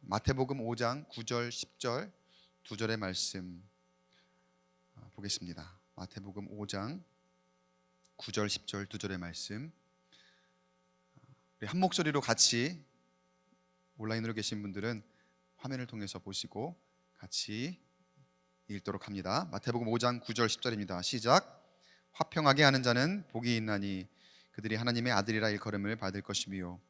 마태복음 5장 9절 10절 두 절의 말씀 보겠습니다. 마태복음 5장 9절 10절 두 절의 말씀, 우리 한 목소리로 같이 온라인으로 계신 분들은 화면을 통해서 보시고 같이 읽도록 합니다. 마태복음 5장 9절 10절입니다. 시작. 화평하게 하는 자는 복이 있나니 그들이 하나님의 아들이라 일컬음을 받을 것이며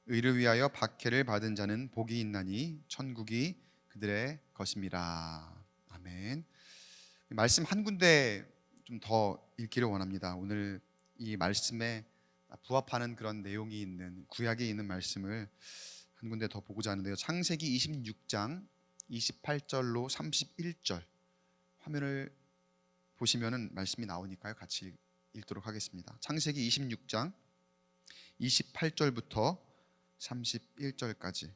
의를 위하여 박해를 받은 자는 복이 있나니 천국이 그들의 것입니다. 아멘. 말씀 한 군데 좀 더 읽기를 원합니다. 오늘 이 말씀에 부합하는 그런 내용이 있는 구약에 있는 말씀을 한 군데 더 보고자 하는데요. 창세기 26장 28절로 31절 화면을 보시면은 말씀이 나오니까요. 같이 읽도록 하겠습니다. 창세기 26장 28절부터 31절까지.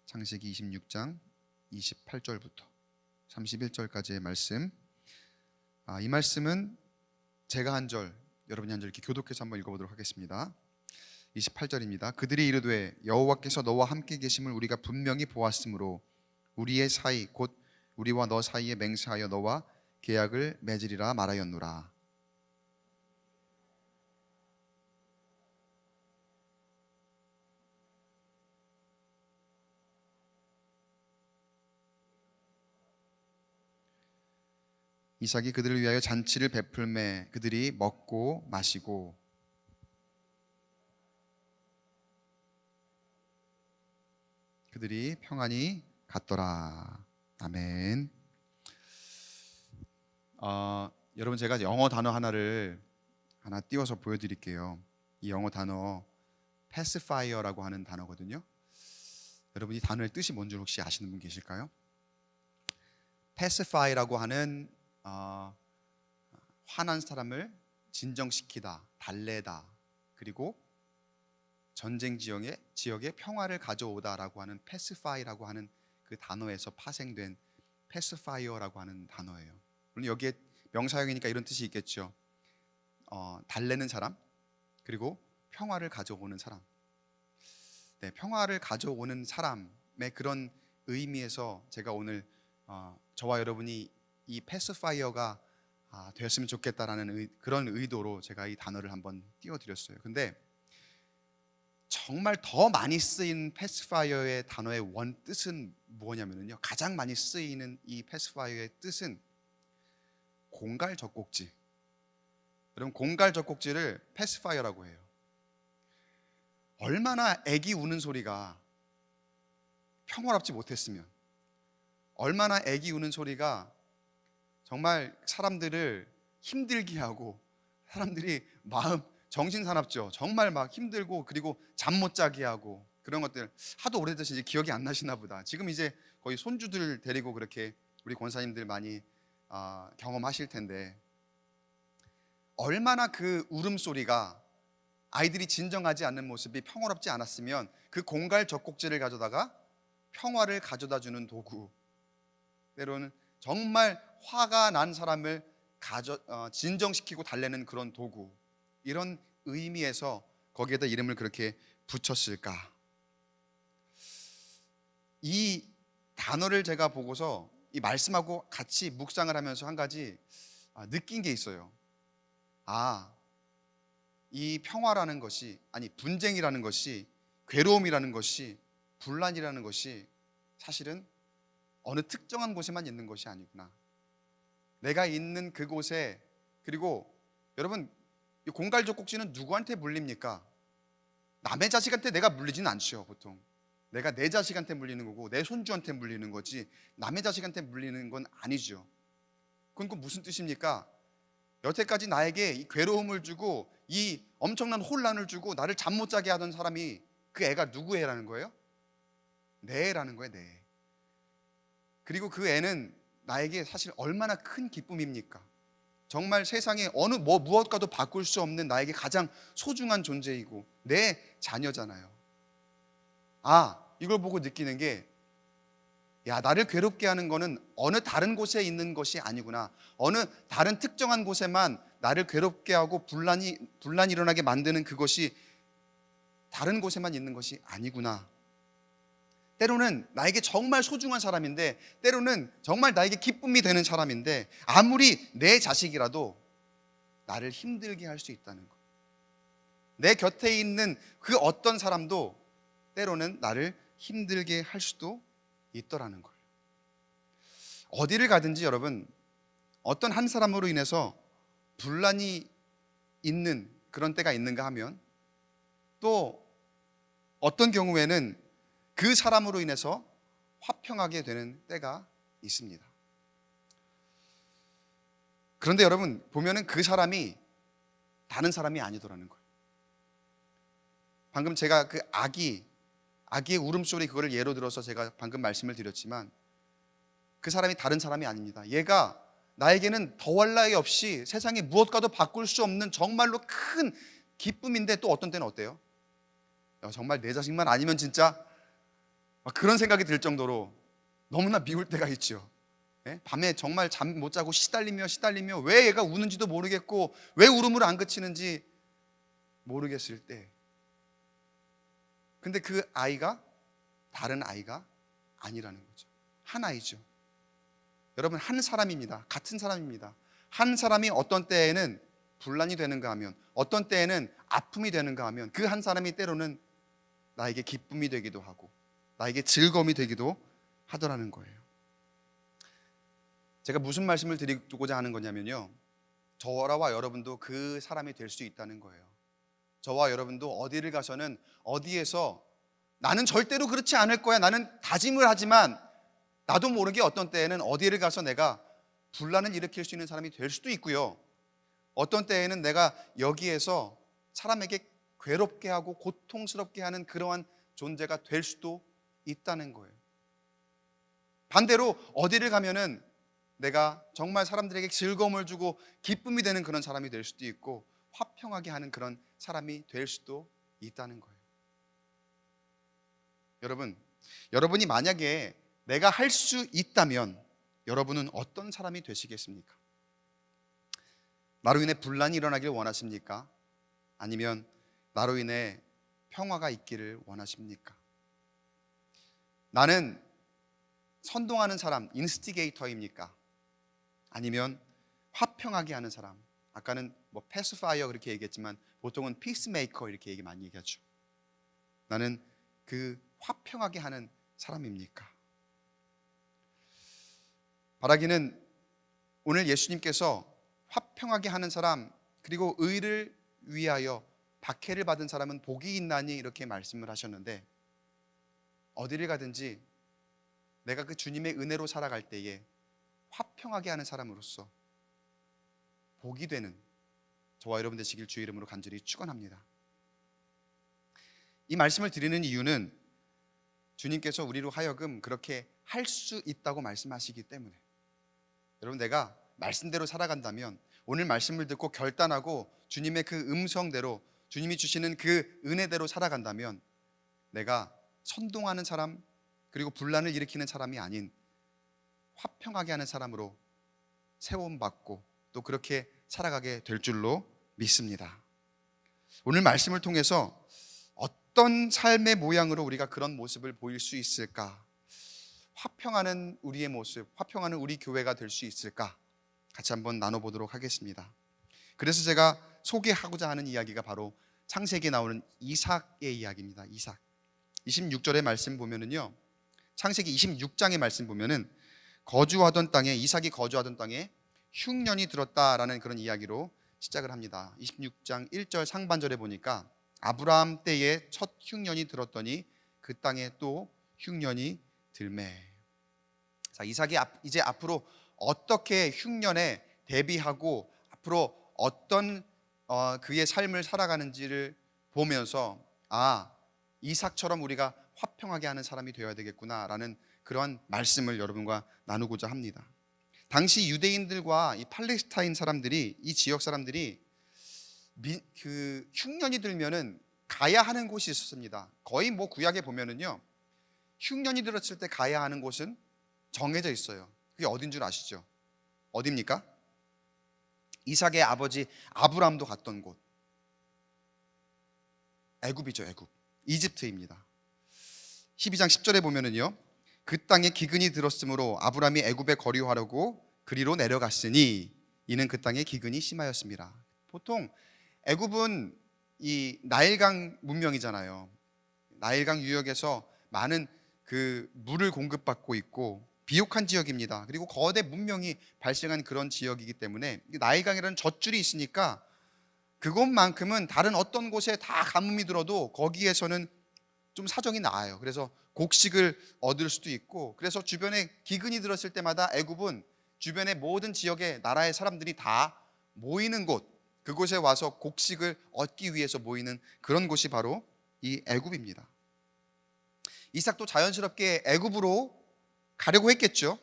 창세기 26장 28절부터 31절까지의 말씀. 이 말씀은 제가 한 절, 여러분이 한 절 이렇게 교독해서 한번 읽어보도록 하겠습니다. 28절입니다. 그들이 이르되 여호와께서 너와 함께 계심을 우리가 분명히 보았으므로 우리의 사이 곧 우리와 너 사이에 맹세하여 너와 계약을 맺으리라 말하였노라. 이삭이 그들을 위하여 잔치를 베풀매 그들이 먹고 마시고 그들이 평안히 갔더라. 아멘. 여러분, 제가 영어 단어 하나 띄워서 보여드릴게요. 이 영어 단어 pacifier라고 하는 단어거든요. 여러분, 이 단어의 뜻이 뭔지 혹시 아시는 분 계실까요? pacify라고 하는 화난 사람을 진정시키다, 달래다, 그리고 전쟁 지역에 평화를 가져오다라고 하는 pacify라고 하는 그 단어에서 파생된 pacifier라고 하는 단어예요. 물론 여기에 명사형이니까 이런 뜻이 있겠죠. 달래는 사람, 그리고 평화를 가져오는 사람. 네, 평화를 가져오는 사람의 그런 의미에서 제가 오늘 저와 여러분이 이 패스파이어가 되었으면 좋겠다라는 그런 의도로 제가 이 단어를 한번 띄워드렸어요. 근데 정말 더 많이 쓰인 패스파이어의 단어의 원 뜻은 뭐냐면요, 가장 많이 쓰이는 이 패스파이어의 뜻은 공갈 젖꼭지. 여러분, 공갈 젖꼭지를 패스파이어라고 해요. 얼마나 애기 우는 소리가 평화롭지 못했으면, 얼마나 애기 우는 소리가 정말 사람들을 힘들게 하고 사람들이 마음 정신사납죠. 정말 막 힘들고 그리고 잠 못 자게 하고 그런 것들 하도 오래돼서 이제 기억이 안 나시나 보다. 지금 이제 거의 손주들 데리고 그렇게 우리 권사님들 많이 경험하실 텐데, 얼마나 그 울음소리가 아이들이 진정하지 않는 모습이 평화롭지 않았으면 그 공갈 젖꼭지를 가져다가 평화를 가져다 주는 도구, 때로는 정말 화가 난 사람을 진정시키고 달래는 그런 도구, 이런 의미에서 거기에다 이름을 그렇게 붙였을까? 이 단어를 제가 보고서 이 말씀하고 같이 묵상을 하면서 한 가지 느낀 게 있어요. 이 평화라는 것이, 아니 분쟁이라는 것이, 괴로움이라는 것이, 분란이라는 것이 사실은 어느 특정한 곳에만 있는 것이 아니구나. 내가 있는 그곳에, 그리고 여러분, 이 공갈 젖꼭지는 누구한테 물립니까? 남의 자식한테 내가 물리지는 않죠. 보통 내가 내 자식한테 물리는 거고 내 손주한테 물리는 거지 남의 자식한테 물리는 건 아니죠. 그건 무슨 뜻입니까? 여태까지 나에게 이 괴로움을 주고 이 엄청난 혼란을 주고 나를 잠 못 자게 하던 사람이, 그 애가 누구 애라는 거예요? 내 애라는 거예요, 내 애. 그리고 그 애는 나에게 사실 얼마나 큰 기쁨입니까? 정말 세상에 어느 무엇과도 바꿀 수 없는 나에게 가장 소중한 존재이고 내 자녀잖아요. 이걸 보고 느끼는 게, 나를 괴롭게 하는 거는 어느 다른 곳에 있는 것이 아니구나. 어느 다른 특정한 곳에만 나를 괴롭게 하고 분란이 일어나게 만드는 그것이 다른 곳에만 있는 것이 아니구나. 때로는 나에게 정말 소중한 사람인데, 때로는 정말 나에게 기쁨이 되는 사람인데, 아무리 내 자식이라도 나를 힘들게 할 수 있다는 것. 내 곁에 있는 그 어떤 사람도 때로는 나를 힘들게 할 수도 있더라는 거예요. 어디를 가든지 여러분, 어떤 한 사람으로 인해서 분란이 있는 그런 때가 있는가 하면, 또 어떤 경우에는 그 사람으로 인해서 화평하게 되는 때가 있습니다. 그런데 여러분 보면은 그 사람이 다른 사람이 아니더라는 거예요. 방금 제가 그 아기의 울음소리 그거를 예로 들어서 제가 방금 말씀을 드렸지만, 그 사람이 다른 사람이 아닙니다. 얘가 나에게는 더할 나위 없이 세상에 무엇과도 바꿀 수 없는 정말로 큰 기쁨인데, 또 어떤 때는 어때요? 정말 내 자식만 아니면 진짜 막 그런 생각이 들 정도로 너무나 미울 때가 있죠. 밤에 정말 잠 못 자고 시달리며 왜 얘가 우는지도 모르겠고 왜 울음을 안 그치는지 모르겠을 때, 근데 그 아이가 다른 아이가 아니라는 거죠. 한 아이죠. 여러분, 한 사람입니다. 같은 사람입니다. 한 사람이 어떤 때에는 분란이 되는가 하면, 어떤 때에는 아픔이 되는가 하면, 그 한 사람이 때로는 나에게 기쁨이 되기도 하고 나에게 즐거움이 되기도 하더라는 거예요. 제가 무슨 말씀을 드리고자 하는 거냐면요, 저와 여러분도 그 사람이 될 수 있다는 거예요. 저와 여러분도 어디를 가서는, 어디에서 나는 절대로 그렇지 않을 거야, 나는 다짐을 하지만 나도 모르게 어떤 때에는 어디를 가서 내가 분란을 일으킬 수 있는 사람이 될 수도 있고요, 어떤 때에는 내가 여기에서 사람에게 괴롭게 하고 고통스럽게 하는 그러한 존재가 될 수도 있다는 거예요. 반대로 어디를 가면은 내가 정말 사람들에게 즐거움을 주고 기쁨이 되는 그런 사람이 될 수도 있고, 화평하게 하는 그런 사람이 될 수도 있다는 거예요. 여러분이 만약에 내가 할 수 있다면 여러분은 어떤 사람이 되시겠습니까? 나로 인해 분란이 일어나길 원하십니까? 아니면 나로 인해 평화가 있기를 원하십니까? 나는 선동하는 사람, 인스티게이터입니까? 아니면 화평하게 하는 사람, 아까는 뭐 패스파이어 그렇게 얘기했지만 보통은 피스메이커 이렇게 많이 얘기하죠. 나는 그 화평하게 하는 사람입니까? 바라기는 오늘 예수님께서 화평하게 하는 사람, 그리고 의를 위하여 박해를 받은 사람은 복이 있나니 이렇게 말씀을 하셨는데, 어디를 가든지 내가 그 주님의 은혜로 살아갈 때에 화평하게 하는 사람으로서 복이 되는 저와 여러분 되시길 주의 이름으로 간절히 축원합니다. 이 말씀을 드리는 이유는 주님께서 우리로 하여금 그렇게 할 수 있다고 말씀하시기 때문에, 여러분 내가 말씀대로 살아간다면, 오늘 말씀을 듣고 결단하고 주님의 그 음성대로, 주님이 주시는 그 은혜대로 살아간다면 내가 선동하는 사람, 그리고 분란을 일으키는 사람이 아닌 화평하게 하는 사람으로 세움받고 또 그렇게 살아가게 될 줄로 믿습니다. 오늘 말씀을 통해서 어떤 삶의 모양으로 우리가 그런 모습을 보일 수 있을까? 화평하는 우리의 모습, 화평하는 우리 교회가 될 수 있을까? 같이 한번 나눠보도록 하겠습니다. 그래서 제가 소개하고자 하는 이야기가 바로 창세기에 나오는 이삭의 이야기입니다. 이삭. 26절의 말씀 보면은요, 창세기 26장의 말씀 보면은 이삭이 거주하던 땅에 흉년이 들었다라는 그런 이야기로 시작을 합니다. 26장 1절 상반절에 보니까 아브라함 때에 첫 흉년이 들었더니 그 땅에 또 흉년이 들매. 자, 이삭이 이제 앞으로 어떻게 흉년에 대비하고 앞으로 어떤 그의 삶을 살아가는지를 보면서, 이삭처럼 우리가 화평하게 하는 사람이 되어야 되겠구나라는 그러한 말씀을 여러분과 나누고자 합니다. 당시 유대인들과 이 팔레스타인 사람들이, 이 지역 사람들이 그 흉년이 들면은 가야 하는 곳이 있었습니다. 거의 뭐 구약에 보면은요, 흉년이 들었을 때 가야 하는 곳은 정해져 있어요. 그게 어딘 줄 아시죠? 어디입니까? 이삭의 아버지 아브람도 갔던 곳, 애굽이죠. 애굽. 이집트입니다. 12장 10절에 보면은요, 그 땅에 기근이 들었으므로 아브라함이 애굽에 거류하려고 그리로 내려갔으니 이는 그 땅에 기근이 심하였습니다. 보통 애굽은 이 나일강 문명이잖아요. 나일강 유역에서 많은 그 물을 공급받고 있고 비옥한 지역입니다. 그리고 거대 문명이 발생한 그런 지역이기 때문에 나일강이라는 젖줄이 있으니까 그것만큼은 다른 어떤 곳에 다 가뭄이 들어도 거기에서는 좀 사정이 나아요. 그래서 곡식을 얻을 수도 있고, 그래서 주변에 기근이 들었을 때마다 애굽은 주변의 모든 지역의 나라의 사람들이 다 모이는 곳, 그곳에 와서 곡식을 얻기 위해서 모이는 그런 곳이 바로 이 애굽입니다. 이삭도 자연스럽게 애굽으로 가려고 했겠죠.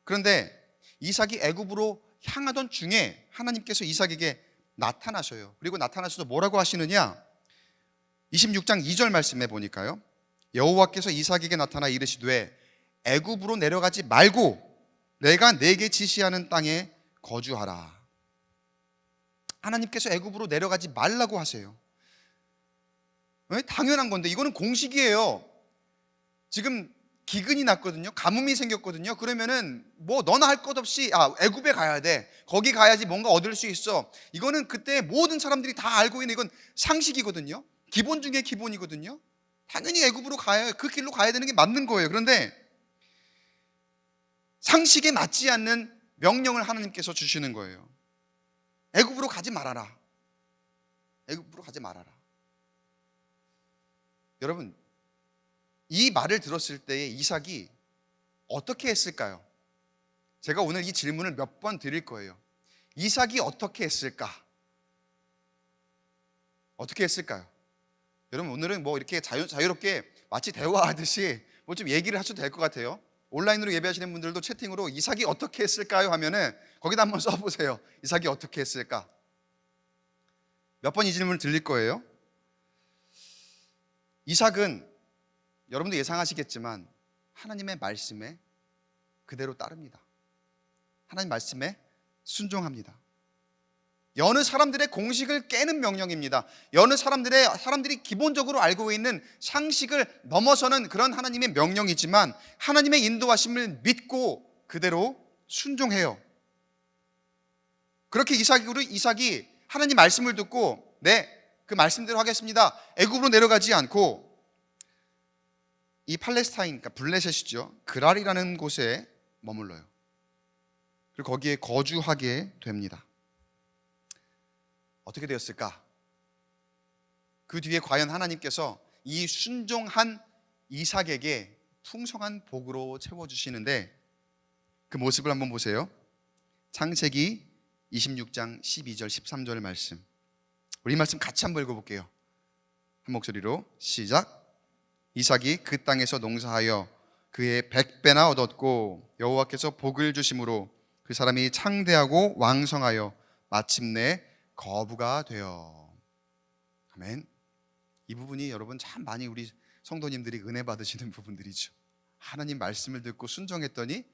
그런데 이삭이 애굽으로 향하던 중에 하나님께서 이삭에게 나타나셔요. 그리고 나타나셔서 뭐라고 하시느냐, 26장 2절 말씀에 보니까요, 여호와께서 이삭에게 나타나 이르시되 애굽으로 내려가지 말고 내가 내게 지시하는 땅에 거주하라. 하나님께서 애굽으로 내려가지 말라고 하세요. 왜? 당연한 건데, 이거는 공식이에요. 지금 기근이 났거든요. 가뭄이 생겼거든요. 그러면은 뭐 너나 할 것 없이 애굽에 가야 돼. 거기 가야지 뭔가 얻을 수 있어. 이거는 그때 모든 사람들이 다 알고 있는, 이건 상식이거든요. 기본 중에 기본이거든요. 당연히 애굽으로 가야, 그 길로 가야 되는 게 맞는 거예요. 그런데 상식에 맞지 않는 명령을 하나님께서 주시는 거예요. 애굽으로 가지 말아라. 애굽으로 가지 말아라. 여러분, 이 말을 들었을 때에 이삭이 어떻게 했을까요? 제가 오늘 이 질문을 몇 번 드릴 거예요. 이삭이 어떻게 했을까? 어떻게 했을까요? 여러분, 오늘은 뭐 이렇게 자유롭게 마치 대화하듯이 뭐 좀 얘기를 하셔도 될 것 같아요. 온라인으로 예배하시는 분들도 채팅으로 이삭이 어떻게 했을까요? 하면은 거기다 한번 써보세요. 이삭이 어떻게 했을까? 몇 번 이 질문을 드릴 거예요. 이삭은 여러분도 예상하시겠지만 하나님의 말씀에 그대로 따릅니다. 하나님 말씀에 순종합니다. 여느 사람들의 공식을 깨는 명령입니다. 여느 사람들이 기본적으로 알고 있는 상식을 넘어서는 그런 하나님의 명령이지만 하나님의 인도하심을 믿고 그대로 순종해요. 그렇게 이삭이 하나님 말씀을 듣고 네, 그 말씀대로 하겠습니다. 애굽으로 내려가지 않고 이 팔레스타인, 그러니까 블레셋이죠, 그랄이라는 곳에 머물러요. 그리고 거기에 거주하게 됩니다. 어떻게 되었을까? 그 뒤에 과연 하나님께서 이 순종한 이삭에게 풍성한 복으로 채워주시는데 그 모습을 한번 보세요. 창세기 26장 12절 13절 말씀, 우리 말씀 같이 한번 읽어볼게요. 한 목소리로 시작. 이삭이 그 땅에서 농사하여 그의 100배나 얻었고 여호와께서 복을 주심으로 그 사람이 창대하고 왕성하여 마침내 거부가 되어. 아멘. 이 부분이 여러분 참 많이 우리 성도님들이 은혜 받으시는 부분들이죠. 하나님 말씀을 듣고 순종했더니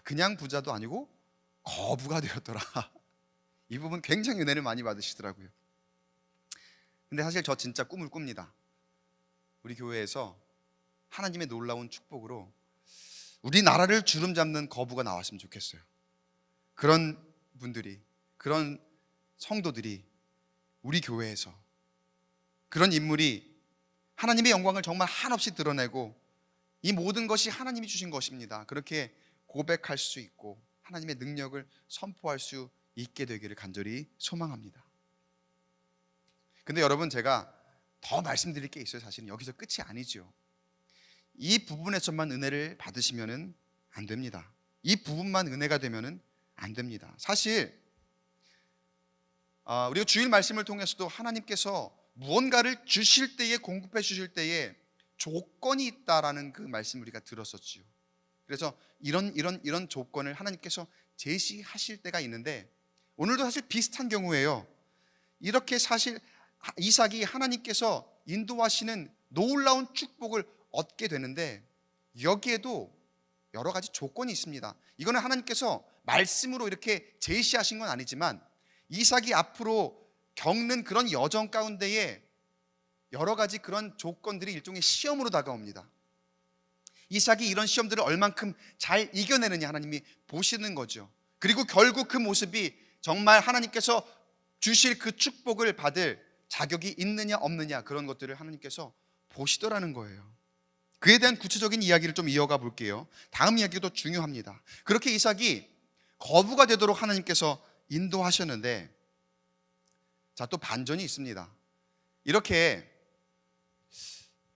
그냥 부자도 아니고 거부가 되었더라. 이 부분 굉장히 은혜를 많이 받으시더라고요. 근데 사실 저 진짜 꿈을 꿉니다. 우리 교회에서 하나님의 놀라운 축복으로 우리나라를 주름잡는 거부가 나왔으면 좋겠어요. 그런 분들이, 그런 성도들이 우리 교회에서, 그런 인물이 하나님의 영광을 정말 한없이 드러내고 이 모든 것이 하나님이 주신 것입니다, 그렇게 고백할 수 있고 하나님의 능력을 선포할 수 있게 되기를 간절히 소망합니다. 근데 여러분, 제가 더 말씀드릴 게 있어요. 사실은 여기서 끝이 아니죠. 이 부분에서만 은혜를 받으시면 안 됩니다. 이 부분만 은혜가 되면 안 됩니다. 사실 우리가 주일 말씀을 통해서도 하나님께서 무언가를 주실 때에, 공급해 주실 때에 조건이 있다라는 그 말씀 우리가 들었었지요. 그래서 이런 조건을 하나님께서 제시하실 때가 있는데 오늘도 사실 비슷한 경우예요. 이렇게 사실 이삭이 하나님께서 인도하시는 놀라운 축복을 얻게 되는데 여기에도 여러 가지 조건이 있습니다. 이거는 하나님께서 말씀으로 이렇게 제시하신 건 아니지만 이삭이 앞으로 겪는 그런 여정 가운데에 여러 가지 그런 조건들이 일종의 시험으로 다가옵니다. 이삭이 이런 시험들을 얼만큼 잘 이겨내느냐 하나님이 보시는 거죠. 그리고 결국 그 모습이 정말 하나님께서 주실 그 축복을 받을 자격이 있느냐 없느냐, 그런 것들을 하나님께서 보시더라는 거예요. 그에 대한 구체적인 이야기를 좀 이어가 볼게요. 다음 이야기도 중요합니다. 그렇게 이삭이 거부가 되도록 하나님께서 인도하셨는데, 자, 또 반전이 있습니다. 이렇게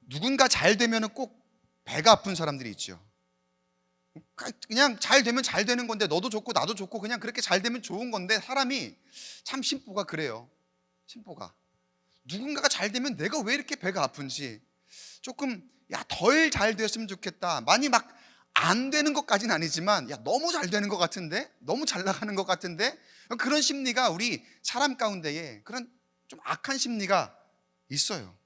누군가 잘 되면 꼭 배가 아픈 사람들이 있죠. 그냥 잘 되면 잘 되는 건데, 너도 좋고 나도 좋고 그냥 그렇게 잘 되면 좋은 건데, 사람이 참 심보가 그래요. 심보가 누군가가 잘 되면 내가 왜 이렇게 배가 아픈지, 조금 덜 잘 됐으면 좋겠다. 많이 막 안 되는 것까지는 아니지만 너무 잘 되는 것 같은데, 너무 잘 나가는 것 같은데, 그런 심리가 우리 사람 가운데에 그런 좀 악한 심리가 있어요.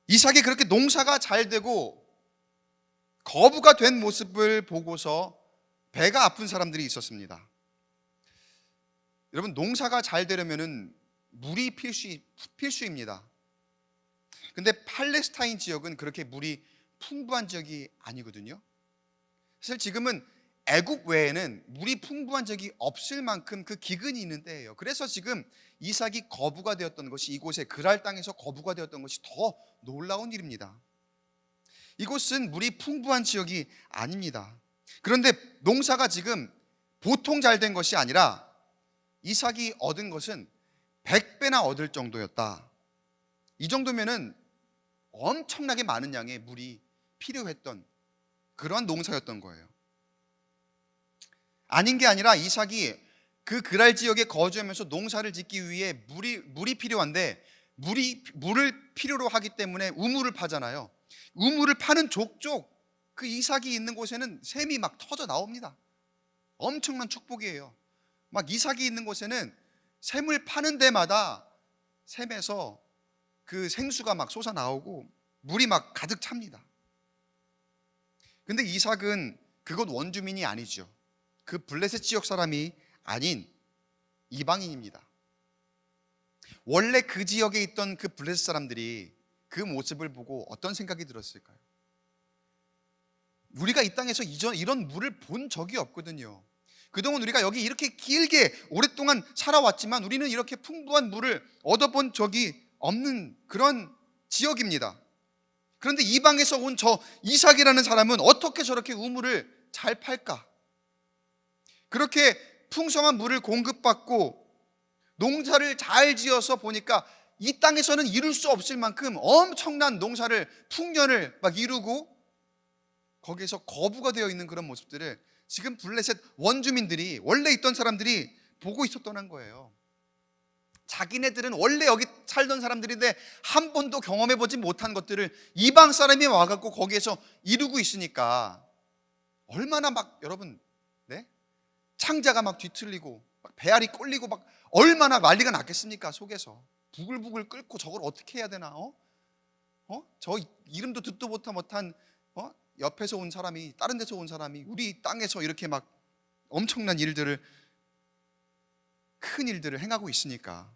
이삭이 그렇게 농사가 잘 되고 거부가 된 모습을 보고서 배가 아픈 사람들이 있었습니다. 여러분, 농사가 잘 되려면은 물이 필수입니다. 근데 팔레스타인 지역은 그렇게 물이 풍부한 지역이 아니거든요. 사실 지금은 애국 외에는 물이 풍부한 적이 없을 만큼 그 기근이 있는 때예요. 그래서 지금 이삭이 거부가 되었던 것이, 이곳에 그랄 땅에서 거부가 되었던 것이 더 놀라운 일입니다. 이곳은 물이 풍부한 지역이 아닙니다. 그런데 농사가 지금 보통 잘 된 것이 아니라 이삭이 얻은 것은 100배나 얻을 정도였다. 이 정도면은 엄청나게 많은 양의 물이 필요했던 그런 농사였던 거예요. 아닌 게 아니라 이삭이 그 그랄 지역에 거주하면서 농사를 짓기 위해 물이 필요한데, 물을 필요로 하기 때문에 우물을 파잖아요. 우물을 파는 족족 그 이삭이 있는 곳에는 샘이 막 터져 나옵니다. 엄청난 축복이에요. 막 이삭이 있는 곳에는 샘을 파는 데마다 샘에서 그 생수가 막 솟아 나오고 물이 막 가득 찹니다. 근데 이삭은 그곳 원주민이 아니죠. 그 블레셋 지역 사람이 아닌 이방인입니다. 원래 그 지역에 있던 그 블레셋 사람들이 그 모습을 보고 어떤 생각이 들었을까요? 우리가 이 땅에서 이런 물을 본 적이 없거든요. 그동안 우리가 여기 이렇게 길게 오랫동안 살아왔지만 우리는 이렇게 풍부한 물을 얻어본 적이 없는 그런 지역입니다. 그런데 이방에서 온 저 이삭이라는 사람은 어떻게 저렇게 우물을 잘 팔까? 그렇게 풍성한 물을 공급받고 농사를 잘 지어서 보니까 이 땅에서는 이룰 수 없을 만큼 엄청난 농사를, 풍년을 막 이루고 거기에서 거부가 되어 있는 그런 모습들을 지금 블레셋 원주민들이, 원래 있던 사람들이 보고 있었던 거예요. 자기네들은 원래 여기 살던 사람들인데 한 번도 경험해보지 못한 것들을 이방 사람이 와갖고 거기에서 이루고 있으니까 얼마나 막, 여러분, 네? 창자가 막 뒤틀리고 막 배알이 꼴리고 막 얼마나 난리가 났겠습니까? 속에서 부글부글 끓고 저걸 어떻게 해야 되나? 저 이름도 듣도 못한 옆에서 온 사람이, 다른 데서 온 사람이 우리 땅에서 이렇게 막 엄청난 일들을, 큰 일들을 행하고 있으니까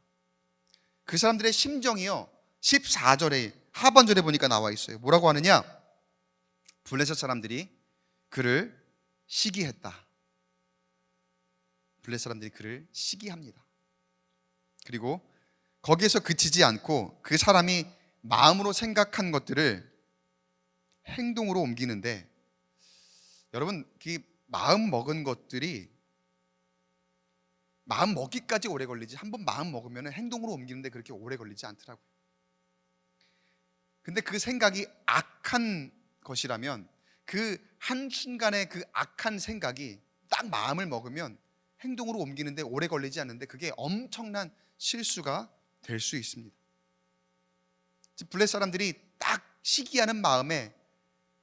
그 사람들의 심정이요, 14절에 하반절에 보니까 나와 있어요. 뭐라고 하느냐? 블레셋 사람들이 그를 시기했다. 블레셋 사람들이 그를 시기합니다. 그리고 거기에서 그치지 않고 그 사람이 마음으로 생각한 것들을 행동으로 옮기는데, 여러분, 그 마음 먹은 것들이 마음 먹기까지 오래 걸리지, 한번 마음 먹으면 행동으로 옮기는데 그렇게 오래 걸리지 않더라고요. 근데 그 생각이 악한 것이라면, 그 한순간의 그 악한 생각이 딱 마음을 먹으면 행동으로 옮기는데 오래 걸리지 않는데 그게 엄청난 실수가 될 수 있습니다. 블레셋 사람들이 딱 시기하는 마음에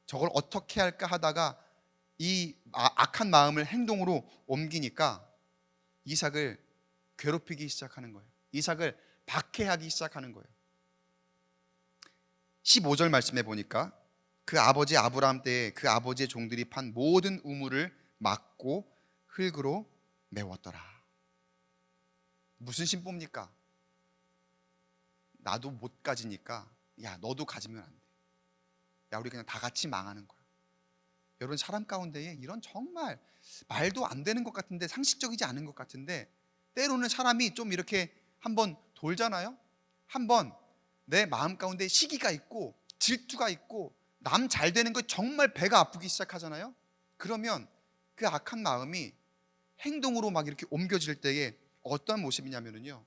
저걸 어떻게 할까 하다가 이 악한 마음을 행동으로 옮기니까 이삭을 괴롭히기 시작하는 거예요. 이삭을 박해하기 시작하는 거예요. 15절 말씀해 보니까 그 아버지 아브라함 때에 그 아버지의 종들이 판 모든 우물을 막고 흙으로 메웠더라. 무슨 심보입니까? 나도 못 가지니까 야 너도 가지면 안 돼. 야 우리 그냥 다 같이 망하는 거야. 여러분, 사람 가운데에 이런 정말 말도 안 되는 것 같은데, 상식적이지 않은 것 같은데, 때로는 사람이 좀 이렇게 한번 돌잖아요. 한번 내 마음 가운데 시기가 있고 질투가 있고 남 잘 되는 거 정말 배가 아프기 시작하잖아요. 그러면 그 악한 마음이 행동으로 막 이렇게 옮겨질 때에 어떤 모습이냐면요,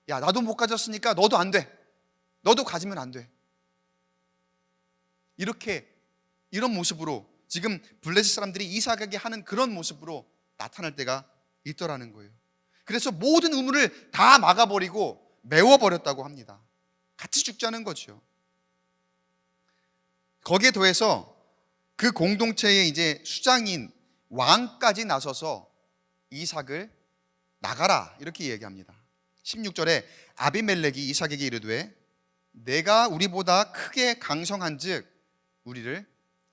야 나도 못 가졌으니까 너도 안 돼. 너도 가지면 안 돼. 이런 모습으로 지금 블레셋 사람들이 이삭에게 하는 그런 모습으로 나타날 때가 있더라는 거예요. 그래서 모든 우물을 다 막아버리고 메워버렸다고 합니다. 같이 죽자는 거죠. 거기에 더해서 그 공동체의 이제 수장인 왕까지 나서서 이삭을 나가라 이렇게 얘기합니다. 16절에 아비멜렉이 이삭에게 이르되 내가 우리보다 크게 강성한즉 우리를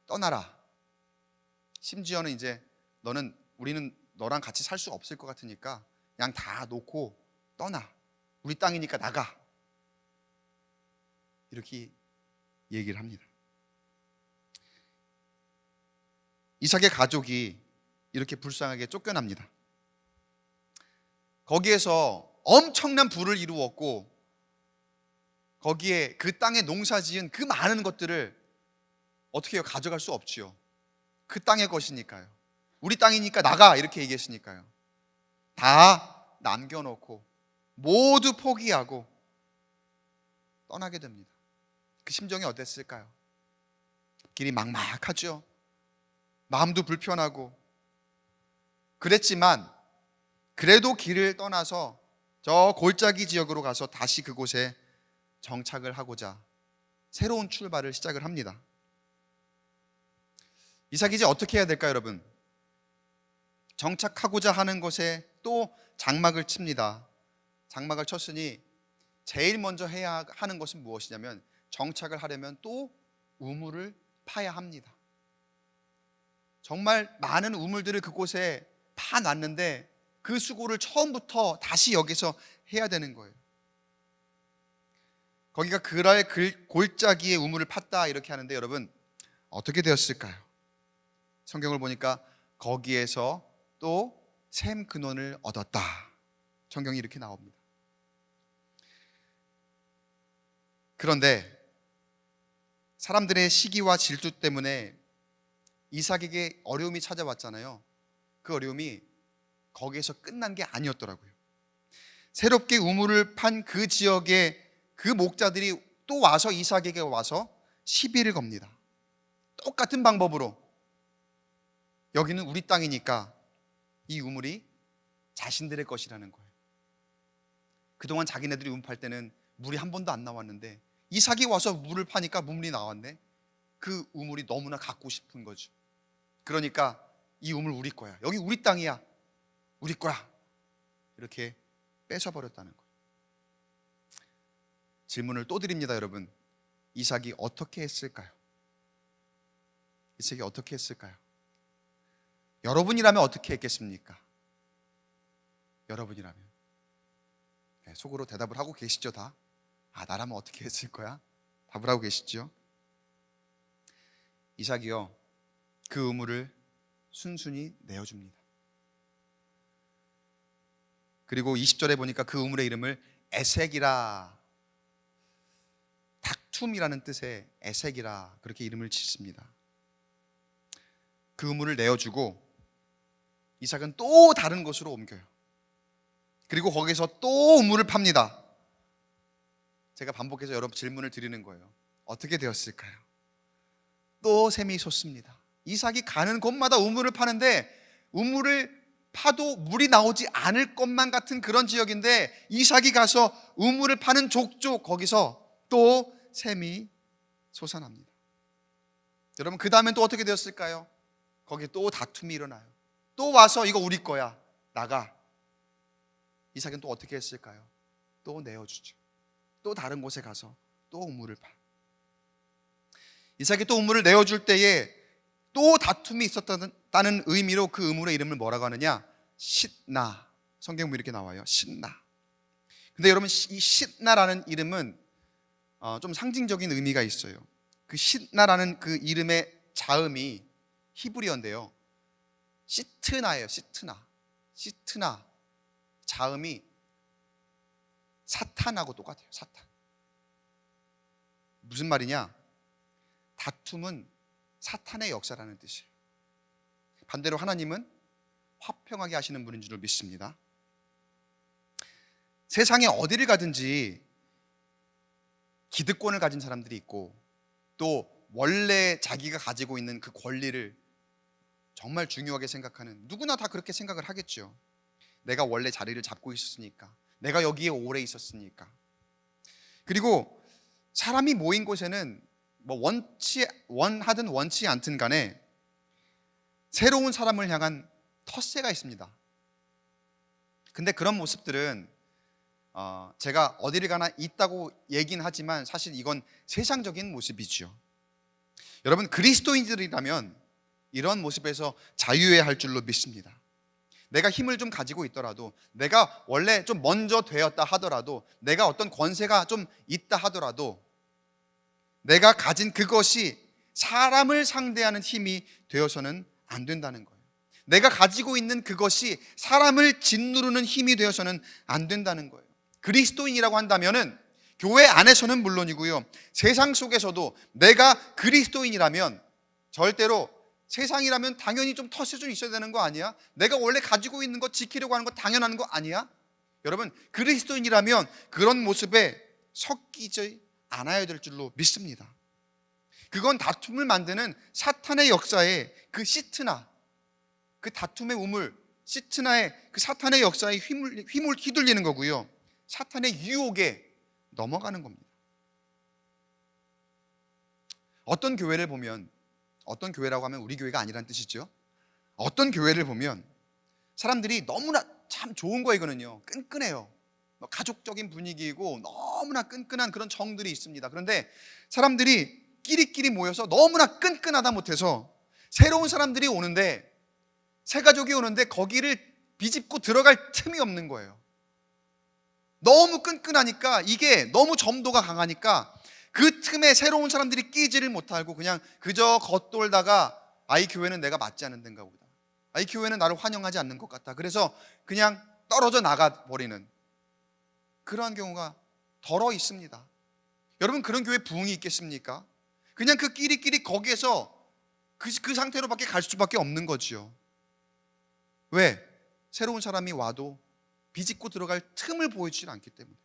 떠나라. 심지어는 이제 우리는 너랑 같이 살 수 없을 것 같으니까 그냥 다 놓고 떠나. 우리 땅이니까 나가. 이렇게 얘기를 합니다. 이삭의 가족이 이렇게 불쌍하게 쫓겨납니다. 거기에서 엄청난 부를 이루었고 거기에 그 땅에 농사지은 그 많은 것들을 어떻게 해요? 가져갈 수 없지요. 그 땅의 것이니까요. 우리 땅이니까 나가 이렇게 얘기했으니까요. 다 남겨놓고 모두 포기하고 떠나게 됩니다. 그 심정이 어땠을까요? 길이 막막하죠. 마음도 불편하고 그랬지만 그래도 길을 떠나서 저 골짜기 지역으로 가서 다시 그곳에 정착을 하고자 새로운 출발을 시작을 합니다. 이삭이 이제 어떻게 해야 될까요, 여러분? 정착하고자 하는 것에 또 장막을 칩니다. 장막을 쳤으니 제일 먼저 해야 하는 것은 무엇이냐면 정착을 하려면 또 우물을 파야 합니다. 정말 많은 우물들을 그곳에 파놨는데 그 수고를 처음부터 다시 여기서 해야 되는 거예요. 거기가 그랄 골짜기에 우물을 팠다 이렇게 하는데 여러분 어떻게 되었을까요? 성경을 보니까 거기에서 또 샘 근원을 얻었다. 성경이 이렇게 나옵니다. 그런데 사람들의 시기와 질투 때문에 이삭에게 어려움이 찾아왔잖아요. 그 어려움이 거기에서 끝난 게 아니었더라고요. 새롭게 우물을 판 그 지역의 그 목자들이 또 와서 이삭에게 와서 시비를 겁니다. 똑같은 방법으로 여기는 우리 땅이니까 이 우물이 자신들의 것이라는 거예요. 그동안 자기네들이 우물 팔 때는 물이 한 번도 안 나왔는데 이삭이 와서 물을 파니까 물이 나왔네. 그 우물이 너무나 갖고 싶은 거죠. 그러니까 이 우물 우리 거야. 여기 우리 땅이야. 우리 거야. 이렇게 뺏어버렸다는 거예요. 질문을 또 드립니다, 여러분. 이삭이 어떻게 했을까요? 이삭이 어떻게 했을까요? 여러분이라면 어떻게 했겠습니까? 여러분이라면 속으로 대답을 하고 계시죠, 다? 나라면 어떻게 했을 거야? 답을 하고 계시죠? 이삭이요, 그 우물을 순순히 내어줍니다. 그리고 20절에 보니까 그 우물의 이름을 에색이라, 닥툼이라는 뜻의 에색이라 그렇게 이름을 짓습니다. 그 우물을 내어주고 이삭은 또 다른 곳으로 옮겨요. 그리고 거기서 또 우물을 팝니다. 제가 반복해서 여러분 질문을 드리는 거예요. 어떻게 되었을까요? 또 샘이 솟습니다. 이삭이 가는 곳마다 우물을 파는데 우물을 파도 물이 나오지 않을 것만 같은 그런 지역인데 이삭이 가서 우물을 파는 족족 거기서 또 샘이 솟아납니다. 여러분 그 다음엔 또 어떻게 되었을까요? 거기에 또 다툼이 일어나요. 또 와서 이거 우리 거야. 나가. 이삭은 또 어떻게 했을까요? 또 내어주죠. 또 다른 곳에 가서 또 우물을 파. 이삭이 또 우물을 내어줄 때에 또 다툼이 있었다는 의미로 그 우물의 이름을 뭐라고 하느냐? 싯나. 성경에 이렇게 나와요. 싯나. 근데 여러분 이 싯나라는 이름은 좀 상징적인 의미가 있어요. 그 시트나라는 그 이름의 자음이 히브리어인데요, 시트나예요. 시트나 자음이 사탄하고 똑같아요. 사탄. 무슨 말이냐? 다툼은 사탄의 역사라는 뜻이에요. 반대로 하나님은 화평하게 하시는 분인 줄 믿습니다. 세상에 어디를 가든지 기득권을 가진 사람들이 있고, 또 원래 자기가 가지고 있는 그 권리를 정말 중요하게 생각하는, 누구나 다 그렇게 생각을 하겠죠. 내가 원래 자리를 잡고 있었으니까, 내가 여기에 오래 있었으니까. 그리고 사람이 모인 곳에는 원하든 원치 않든 간에 새로운 사람을 향한 텃세가 있습니다. 근데 그런 모습들은 제가 어디를 가나 있다고 얘기는 하지만 사실 이건 세상적인 모습이죠. 여러분, 그리스도인들이라면 이런 모습에서 자유해야 할 줄로 믿습니다. 내가 힘을 좀 가지고 있더라도, 내가 원래 좀 먼저 되었다 하더라도, 내가 어떤 권세가 좀 있다 하더라도 내가 가진 그것이 사람을 상대하는 힘이 되어서는 안 된다는 거예요. 내가 가지고 있는 그것이 사람을 짓누르는 힘이 되어서는 안 된다는 거예요. 그리스도인이라고 한다면은 교회 안에서는 물론이고요, 세상 속에서도 내가 그리스도인이라면 절대로, 세상이라면 당연히 좀 텃세 좀 있어야 되는 거 아니야? 내가 원래 가지고 있는 거 지키려고 하는 거 당연한 거 아니야? 여러분, 그리스도인이라면 그런 모습에 섞이지 않아야 될 줄로 믿습니다. 그건 다툼을 만드는 사탄의 역사에 그 시트나, 그 다툼의 우물, 시트나의 그 사탄의 역사에 힘을 휘둘리는 거고요, 사탄의 유혹에 넘어가는 겁니다. 어떤 교회를 보면, 어떤 교회라고 하면 우리 교회가 아니란 뜻이죠. 어떤 교회를 보면 사람들이 너무나 참 좋은 거, 이거는요, 끈끈해요. 가족적인 분위기이고 너무나 끈끈한 그런 정들이 있습니다. 그런데 사람들이 끼리끼리 모여서 너무나 끈끈하다 못해서 새로운 사람들이 오는데, 새 가족이 오는데 거기를 비집고 들어갈 틈이 없는 거예요. 너무 끈끈하니까, 이게 너무 점도가 강하니까 그 틈에 새로운 사람들이 끼지를 못하고 그냥 그저 겉돌다가, 이 교회는 내가 맞지 않는 데인가 보다, 이 교회는 나를 환영하지 않는 것 같다, 그래서 그냥 떨어져 나가버리는 그러한 경우가 덜어 있습니다. 여러분, 그런 교회 부흥이 있겠습니까? 그냥 그 끼리끼리 거기에서 그 상태로밖에 갈 수밖에 없는 거지요. 왜? 새로운 사람이 와도 비집고 들어갈 틈을 보여주지 않기 때문에.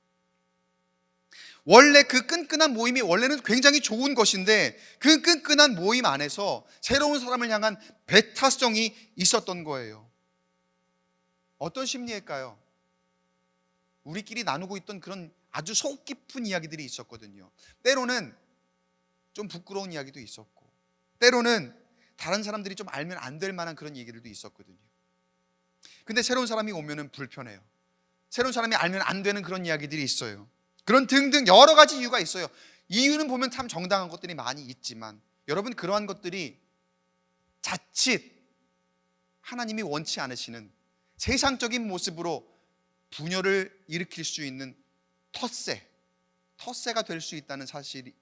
원래 그 끈끈한 모임이 원래는 굉장히 좋은 것인데, 그 끈끈한 모임 안에서 새로운 사람을 향한 배타성이 있었던 거예요. 어떤 심리일까요? 우리끼리 나누고 있던 그런 아주 속 깊은 이야기들이 있었거든요. 때로는 좀 부끄러운 이야기도 있었고, 때로는 다른 사람들이 좀 알면 안 될 만한 그런 얘기들도 있었거든요. 근데 새로운 사람이 오면은 불편해요. 새로운 사람이 알면 안 되는 그런 이야기들이 있어요. 그런 등등 여러 가지 이유가 있어요. 이유는 보면 참 정당한 것들이 많이 있지만, 여러분, 그러한 것들이 자칫 하나님이 원치 않으시는 세상적인 모습으로 분열을 일으킬 수 있는 텃세가 될 수 있다는 사실이,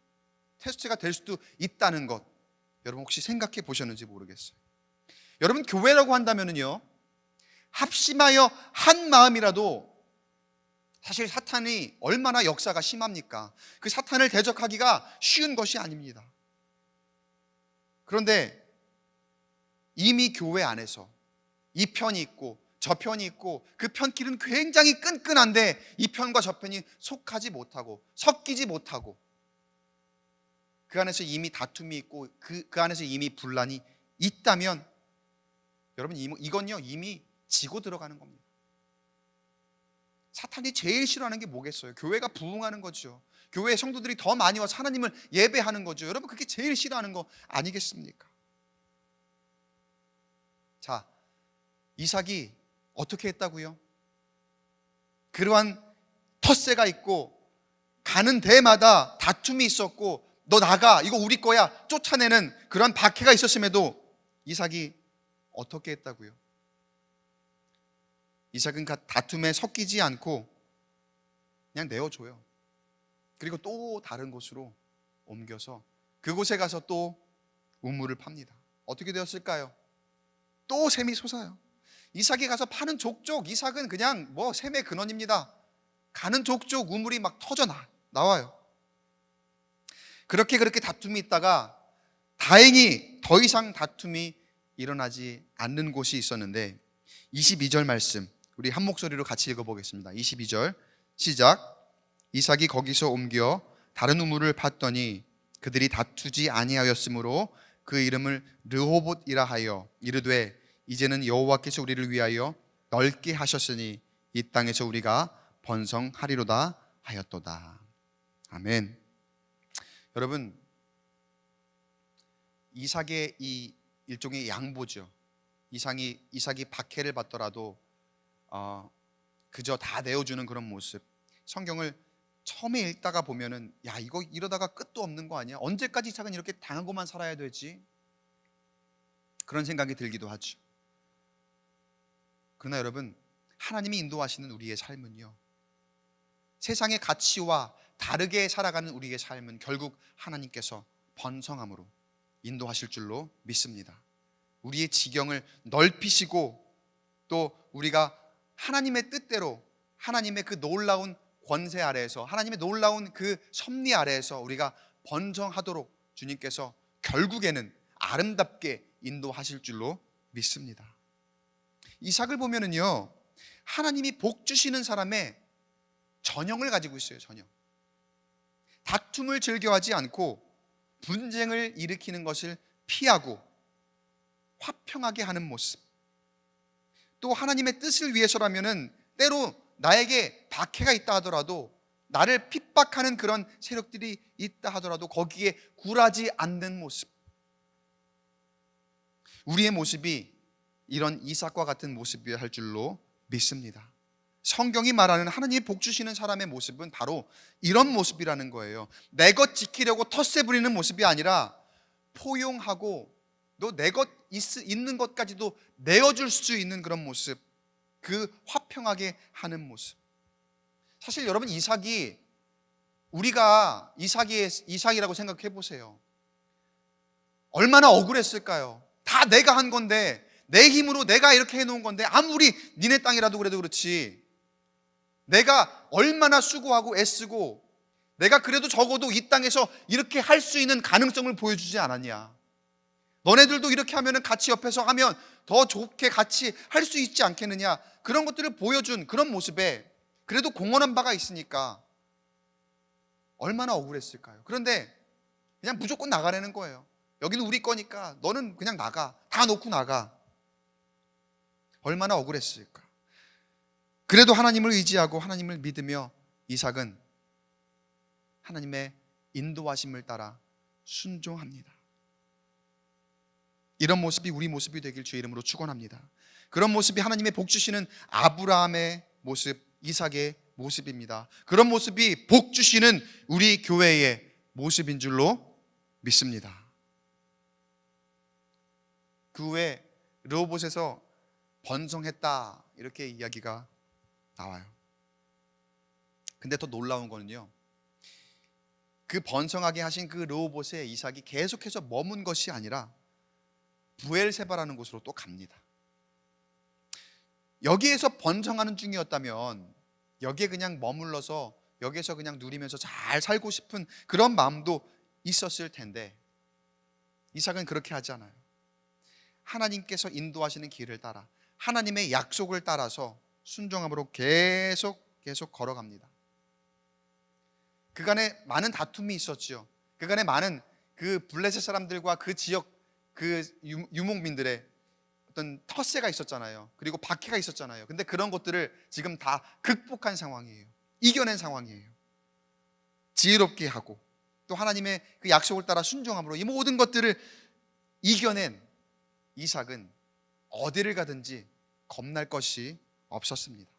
텃세가 될 수도 있다는 것, 여러분 혹시 생각해 보셨는지 모르겠어요. 여러분, 교회라고 한다면은요, 합심하여 한 마음이라도, 사실 사탄이 얼마나 역사가 심합니까? 그 사탄을 대적하기가 쉬운 것이 아닙니다. 그런데 이미 교회 안에서 이 편이 있고 저 편이 있고, 그 편끼리는 굉장히 끈끈한데 이 편과 저 편이 속하지 못하고 섞이지 못하고, 그 안에서 이미 다툼이 있고 그 안에서 이미 분란이 있다면, 여러분, 이건요 이미 지고 들어가는 겁니다. 사탄이 제일 싫어하는 게 뭐겠어요? 교회가 부흥하는 거죠. 교회 성도들이 더 많이 와서 하나님을 예배하는 거죠. 여러분, 그게 제일 싫어하는 거 아니겠습니까? 자, 이삭이 어떻게 했다고요? 그러한 텃세가 있고 가는 데마다 다툼이 있었고, 너 나가, 이거 우리 거야, 쫓아내는 그러한 박해가 있었음에도 이삭이 어떻게 했다고요? 이삭은 다툼에 섞이지 않고 그냥 내어줘요. 그리고 또 다른 곳으로 옮겨서 그곳에 가서 또 우물을 팝니다. 어떻게 되었을까요? 또 샘이 솟아요. 이삭이 가서 파는 족족, 이삭은 그냥 뭐 샘의 근원입니다. 가는 족족 우물이 막 터져 나와요. 그렇게 다툼이 있다가 다행히 더 이상 다툼이 일어나지 않는 곳이 있었는데 22절 말씀 우리 한 목소리로 같이 읽어보겠습니다. 22절 시작. 이삭이 거기서 옮겨 다른 우물을 팠더니 그들이 다투지 아니하였으므로 그 이름을 르호봇이라 하여 이르되 이제는 여호와께서 우리를 위하여 넓게 하셨으니 이 땅에서 우리가 번성하리로다 하였도다. 아멘. 여러분, 이삭의 이 일종의 양보죠. 이삭이 박해를 받더라도 그저 다 내어주는 그런 모습. 성경을 처음에 읽다가 보면은 야, 이거 이러다가 끝도 없는 거 아니야? 언제까지 이삭은 이렇게 당하고만 살아야 되지? 그런 생각이 들기도 하죠. 그러나 여러분, 하나님이 인도하시는 우리의 삶은요, 세상의 가치와 다르게 살아가는 우리의 삶은 결국 하나님께서 번성함으로 인도하실 줄로 믿습니다. 우리의 지경을 넓히시고 또 우리가 하나님의 뜻대로 하나님의 그 놀라운 권세 아래에서 하나님의 놀라운 그 섭리 아래에서 우리가 번성하도록 주님께서 결국에는 아름답게 인도하실 줄로 믿습니다. 이삭을 보면은요, 하나님이 복 주시는 사람의 전형을 가지고 있어요. 전형. 다툼을 즐겨하지 않고 분쟁을 일으키는 것을 피하고 화평하게 하는 모습. 또 하나님의 뜻을 위해서라면은 때로 나에게 박해가 있다 하더라도 나를 핍박하는 그런 세력들이 있다 하더라도 거기에 굴하지 않는 모습. 우리의 모습이 이런 이삭과 같은 모습이어야 할 줄로 믿습니다. 성경이 말하는 하나님이 복 주시는 사람의 모습은 바로 이런 모습이라는 거예요. 내 것 지키려고 텃세 부리는 모습이 아니라 포용하고 또 내 것 있는 것까지도 내어줄 수 있는 그런 모습, 그 화평하게 하는 모습. 사실 여러분, 이삭이 우리가 이삭이라고 생각해 보세요. 얼마나 억울했을까요? 다 내가 한 건데, 내 힘으로 내가 이렇게 해놓은 건데, 아무리 니네 땅이라도 그래도 그렇지, 내가 얼마나 수고하고 애쓰고 내가 그래도 적어도 이 땅에서 이렇게 할 수 있는 가능성을 보여주지 않았냐. 너네들도 이렇게 하면 같이 옆에서 하면 더 좋게 같이 할 수 있지 않겠느냐. 그런 것들을 보여준 그런 모습에 그래도 공헌한 바가 있으니까 얼마나 억울했을까요? 그런데 그냥 무조건 나가라는 거예요. 여기는 우리 거니까 너는 그냥 나가. 다 놓고 나가. 얼마나 억울했을까. 그래도 하나님을 의지하고 하나님을 믿으며 이삭은 하나님의 인도하심을 따라 순종합니다. 이런 모습이 우리 모습이 되길 주의 이름으로 축원합니다. 그런 모습이 하나님의 복 주시는 아브라함의 모습, 이삭의 모습입니다. 그런 모습이 복 주시는 우리 교회의 모습인 줄로 믿습니다. 그 후에 르호봇에서 번성했다 이렇게 이야기가 나와요. 근데 더 놀라운 거는요, 그 번성하게 하신 그 르호봇에 이삭이 계속해서 머문 것이 아니라 부엘세바라는 곳으로 또 갑니다. 여기에서 번성하는 중이었다면 여기에 그냥 머물러서 여기에서 그냥 누리면서 잘 살고 싶은 그런 마음도 있었을 텐데 이삭은 그렇게 하지 않아요. 하나님께서 인도하시는 길을 따라 하나님의 약속을 따라서 순종함으로 계속 걸어갑니다. 그간에 많은 다툼이 있었죠. 그간에 많은 그 블레셋 사람들과 그 지역 그 유목민들의 어떤 텃세가 있었잖아요. 그리고 박해가 있었잖아요. 근데 그런 것들을 지금 다 극복한 상황이에요. 이겨낸 상황이에요. 지혜롭게 하고 또 하나님의 그 약속을 따라 순종함으로 이 모든 것들을 이겨낸 이삭은 어디를 가든지 겁날 것이 없었습니다.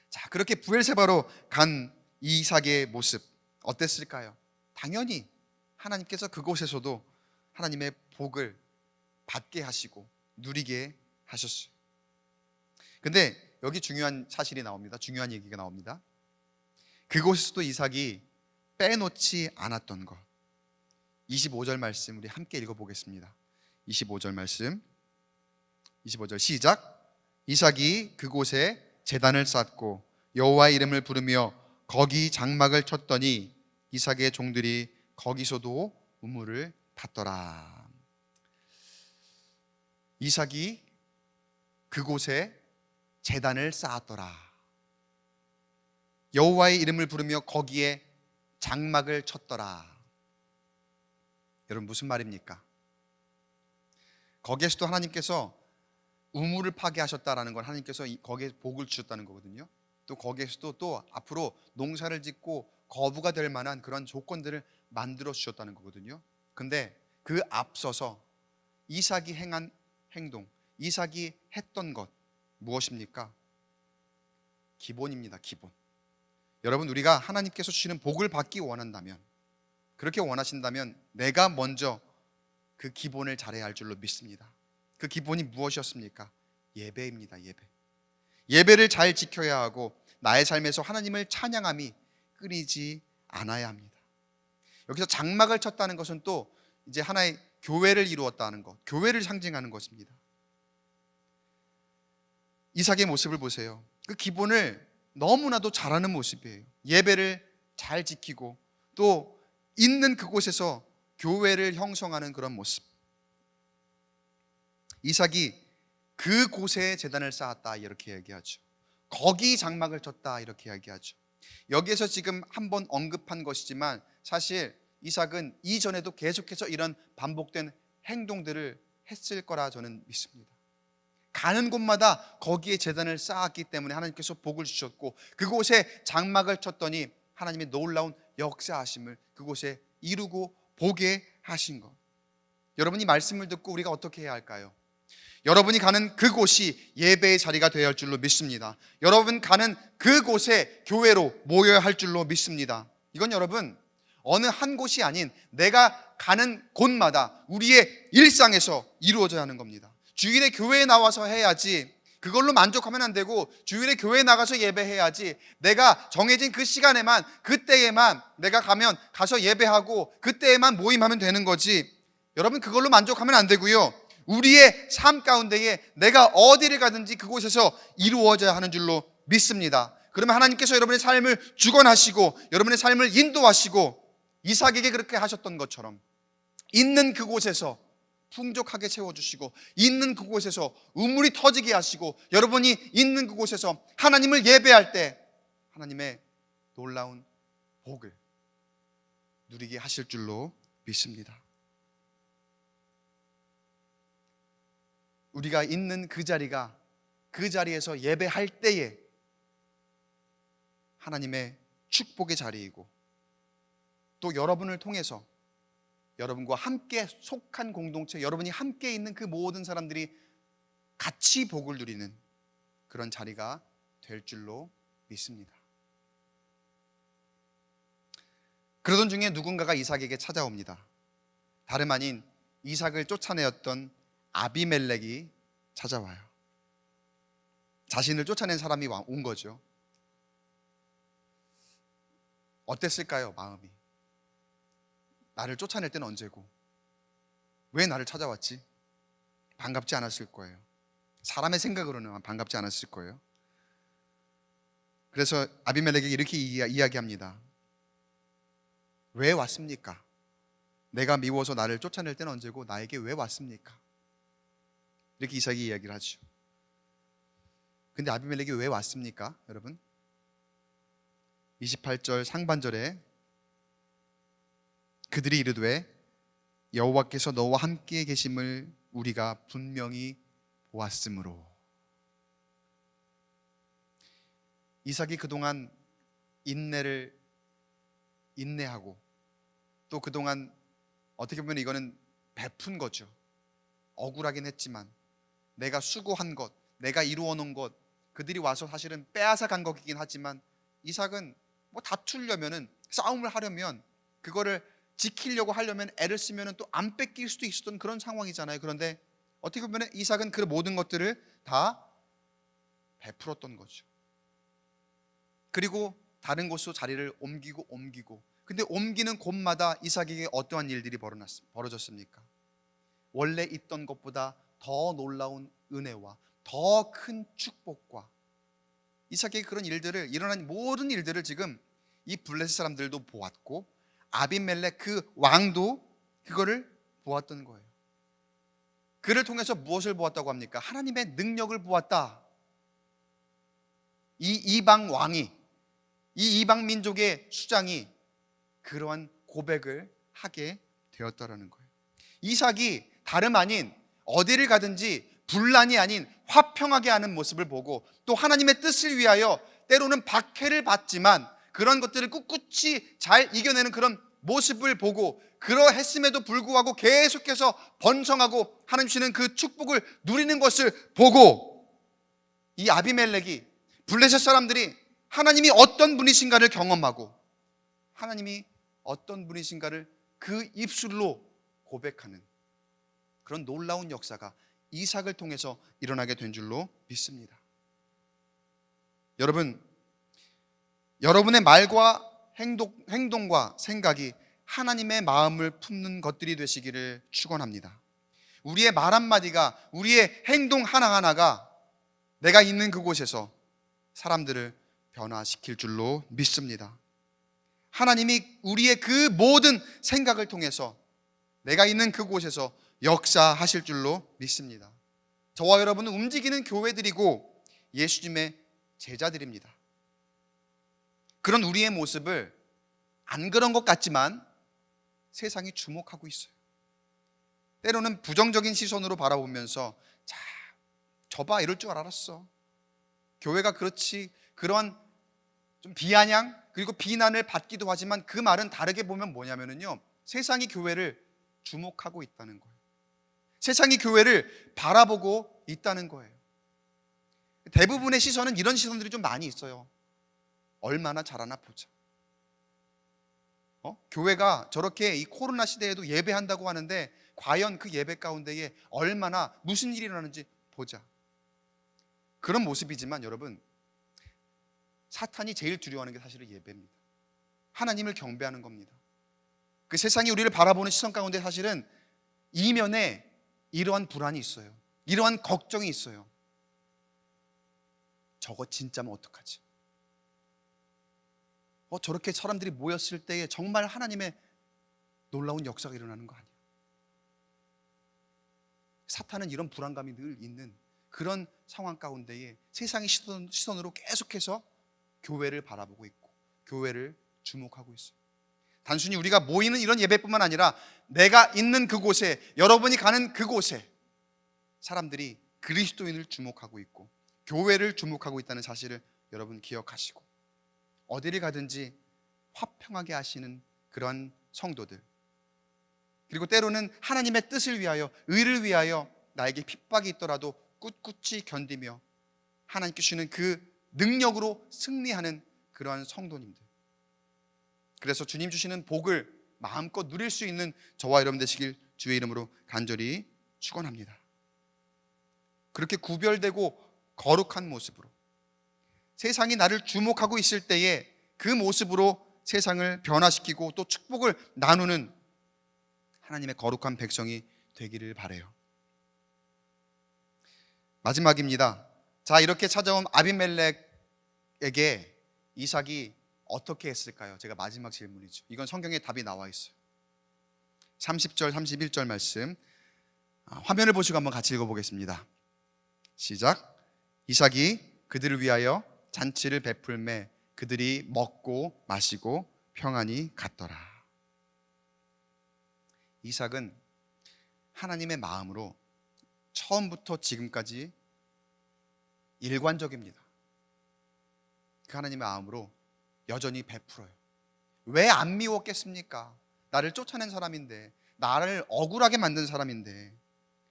자, 그렇게 부엘세바로 간 이삭의 모습 어땠을까요? 당연히 하나님께서 그곳에서도 하나님의 복을 받게 하시고 누리게 하셨어요. 근데 여기 중요한 사실이 나옵니다. 중요한 얘기가 나옵니다. 그곳에서도 이삭이 빼놓지 않았던 것. 25절 말씀 우리 함께 읽어보겠습니다. 25절 말씀, 25절 시작. 이삭이 그곳에 제단을 쌓고 여호와의 이름을 부르며 거기 장막을 쳤더니 이삭의 종들이 거기서도 우물을 팠더라. 이삭이 그곳에 제단을 쌓았더라. 여호와의 이름을 부르며 거기에 장막을 쳤더라. 여러분 무슨 말입니까? 거기에서도 하나님께서 우물을 파게 하셨다라는 건 하나님께서 거기에 복을 주셨다는 거거든요. 또 거기에서도 또 앞으로 농사를 짓고 거부가 될 만한 그런 조건들을 만들어 주셨다는 거거든요. 근데 그 앞서서 이삭이 행한 행동, 이삭이 했던 것 무엇입니까? 기본입니다. 기본. 여러분 우리가 하나님께서 주시는 복을 받기 원한다면, 그렇게 원하신다면 내가 먼저 그 기본을 잘해야 할 줄로 믿습니다. 그 기본이 무엇이었습니까? 예배입니다. 예배를 잘 지켜야 하고 나의 삶에서 하나님을 찬양함이 끊이지 않아야 합니다. 여기서 장막을 쳤다는 것은 또 이제 하나의 교회를 이루었다는 것, 교회를 상징하는 것입니다. 이삭의 모습을 보세요. 그 기본을 너무나도 잘하는 모습이에요. 예배를 잘 지키고 또 있는 그곳에서 교회를 형성하는 그런 모습. 이삭이 그곳에 제단을 쌓았다 이렇게 얘기하죠. 거기 장막을 쳤다 이렇게 얘기하죠. 여기에서 지금 한번 언급한 것이지만 사실 이삭은 이전에도 계속해서 이런 반복된 행동들을 했을 거라 저는 믿습니다. 가는 곳마다 거기에 제단을 쌓았기 때문에 하나님께서 복을 주셨고 그곳에 장막을 쳤더니 하나님의 놀라운 역사하심을 그곳에 이루고 보게 하신 것. 여러분 이 말씀을 듣고 우리가 어떻게 해야 할까요? 여러분이 가는 그곳이 예배의 자리가 되어야 할 줄로 믿습니다. 여러분 가는 그곳에 교회로 모여야 할 줄로 믿습니다. 이건 여러분 어느 한 곳이 아닌 내가 가는 곳마다 우리의 일상에서 이루어져야 하는 겁니다. 주일에 교회에 나와서 해야지 그걸로 만족하면 안 되고 주일에 교회에 나가서 예배해야지 내가 정해진 그 시간에만 그때에만 내가 가서 예배하고 그때에만 모임하면 되는 거지. 여러분 그걸로 만족하면 안 되고요. 우리의 삶 가운데에 내가 어디를 가든지 그곳에서 이루어져야 하는 줄로 믿습니다. 그러면 하나님께서 여러분의 삶을 주관하시고 여러분의 삶을 인도하시고 이삭에게 그렇게 하셨던 것처럼 있는 그곳에서 풍족하게 채워주시고 있는 그곳에서 우물이 터지게 하시고 여러분이 있는 그곳에서 하나님을 예배할 때 하나님의 놀라운 복을 누리게 하실 줄로 믿습니다. 우리가 있는 그 자리가 그 자리에서 예배할 때에 하나님의 축복의 자리이고 또 여러분을 통해서 여러분과 함께 속한 공동체, 여러분이 함께 있는 그 모든 사람들이 같이 복을 누리는 그런 자리가 될 줄로 믿습니다. 그러던 중에 누군가가 이삭에게 찾아옵니다. 다름 아닌 이삭을 쫓아내었던 아비멜렉이 찾아와요. 자신을 쫓아낸 사람이 온 거죠. 어땠을까요, 마음이? 나를 쫓아낼 때는 언제고 왜 나를 찾아왔지? 반갑지 않았을 거예요. 사람의 생각으로는 반갑지 않았을 거예요. 그래서 아비멜렉에게 이렇게 이야기합니다. 왜 왔습니까? 내가 미워서 나를 쫓아낼 때는 언제고 나에게 왜 왔습니까? 이렇게 이삭이 이야기를 하죠. 근데 아비멜렉이 왜 왔습니까? 여러분 28절 상반절에 그들이 이르되 여호와께서 너와 함께 계심을 우리가 분명히 보았으므로. 이삭이 그동안 인내하고 또 그동안 어떻게 보면 이거는 베푼 거죠. 억울하긴 했지만 내가 수고한 것, 내가 이루어 놓은 것 그들이 와서 사실은 빼앗아 간 거긴 하지만 이삭은 뭐 다투려면은 싸움을 하려면 그거를 지키려고 하려면 애를 쓰면 또 안 뺏길 수도 있었던 그런 상황이잖아요. 그런데 어떻게 보면 이삭은 그 모든 것들을 다 베풀었던 거죠. 그리고 다른 곳으로 자리를 옮기고 근데 옮기는 곳마다 이삭에게 어떠한 일들이 벌어졌습니까? 원래 있던 것보다 더 놀라운 은혜와 더 큰 축복과 이삭에게 그런 일들을, 일어난 모든 일들을 지금 이 블레셋 사람들도 보았고 아비멜렉 그 왕도 그거를 보았던 거예요. 그를 통해서 무엇을 보았다고 합니까? 하나님의 능력을 보았다. 이 이방 왕이, 이 이방 민족의 수장이 그러한 고백을 하게 되었다라는 거예요. 이삭이 다름 아닌 어디를 가든지 분란이 아닌 화평하게 하는 모습을 보고 또 하나님의 뜻을 위하여 때로는 박해를 받지만 그런 것들을 꿋꿋이 잘 이겨내는 그런 모습을 보고 그러했음에도 불구하고 계속해서 번성하고 하나님 주시는 그 축복을 누리는 것을 보고 이 아비멜렉이, 블레셋 사람들이 하나님이 어떤 분이신가를 경험하고 하나님이 어떤 분이신가를 그 입술로 고백하는 그런 놀라운 역사가 이삭을 통해서 일어나게 된 줄로 믿습니다. 여러분, 여러분의 말과 행동과 생각이 하나님의 마음을 품는 것들이 되시기를 축원합니다. 우리의 말 한마디가, 우리의 행동 하나하나가 내가 있는 그곳에서 사람들을 변화시킬 줄로 믿습니다. 하나님이 우리의 그 모든 생각을 통해서 내가 있는 그곳에서 역사하실 줄로 믿습니다. 저와 여러분은 움직이는 교회들이고 예수님의 제자들입니다. 그런 우리의 모습을 안 그런 것 같지만 세상이 주목하고 있어요. 때로는 부정적인 시선으로 바라보면서 자, 저봐 이럴 줄 알았어. 교회가 그렇지, 그러한 좀 비아냥 그리고 비난을 받기도 하지만 그 말은 다르게 보면 뭐냐면요, 세상이 교회를 주목하고 있다는 거예요. 세상이 교회를 바라보고 있다는 거예요. 대부분의 시선은 이런 시선들이 좀 많이 있어요. 얼마나 잘하나 보자. 교회가 저렇게 이 코로나 시대에도 예배한다고 하는데 과연 그 예배 가운데에 얼마나 무슨 일이 일어나는지 보자. 그런 모습이지만 여러분, 사탄이 제일 두려워하는 게 사실은 예배입니다. 하나님을 경배하는 겁니다. 그 세상이 우리를 바라보는 시선 가운데 사실은 이면에 이러한 불안이 있어요. 이러한 걱정이 있어요. 저거 진짜면 어떡하지? 저렇게 사람들이 모였을 때에 정말 하나님의 놀라운 역사가 일어나는 거 아니야? 사탄은 이런 불안감이 늘 있는 그런 상황 가운데에 세상의 시선으로 계속해서 교회를 바라보고 있고 교회를 주목하고 있어요. 단순히 우리가 모이는 이런 예배뿐만 아니라 내가 있는 그곳에, 여러분이 가는 그곳에 사람들이 그리스도인을 주목하고 있고 교회를 주목하고 있다는 사실을 여러분 기억하시고 어디를 가든지 화평하게 하시는 그런 성도들, 그리고 때로는 하나님의 뜻을 위하여, 의를 위하여 나에게 핍박이 있더라도 꿋꿋이 견디며 하나님께 주시는 그 능력으로 승리하는 그러한 성도님들, 그래서 주님 주시는 복을 마음껏 누릴 수 있는 저와 여러분 되시길 주의 이름으로 간절히 축원합니다. 그렇게 구별되고 거룩한 모습으로 세상이 나를 주목하고 있을 때에 그 모습으로 세상을 변화시키고 또 축복을 나누는 하나님의 거룩한 백성이 되기를 바라요. 마지막입니다. 자, 이렇게 찾아온 아비멜렉에게 이삭이 어떻게 했을까요? 제가 마지막 질문이죠. 이건 성경에 답이 나와 있어요. 30절 31절 말씀 화면을 보시고 한번 같이 읽어보겠습니다. 시작. 이삭이 그들을 위하여 잔치를 베풀매 그들이 먹고 마시고 평안히 갔더라. 이삭은 하나님의 마음으로 처음부터 지금까지 일관적입니다. 그 하나님의 마음으로 여전히 베풀어요. 왜 안 미웠겠습니까? 나를 쫓아낸 사람인데, 나를 억울하게 만든 사람인데.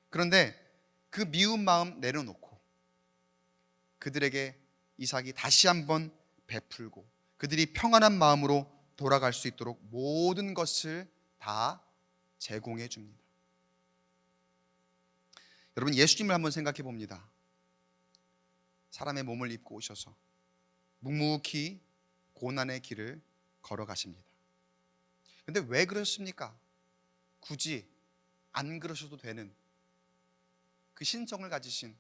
그런데 그 미운 마음 내려놓고 그들에게 이삭이 다시 한번 베풀고 그들이 평안한 마음으로 돌아갈 수 있도록 모든 것을 다 제공해 줍니다. 여러분, 예수님을 한번 생각해 봅니다. 사람의 몸을 입고 오셔서 묵묵히 고난의 길을 걸어가십니다. 근데 왜 그러십니까? 굳이 안 그러셔도 되는 그 신성을 가지신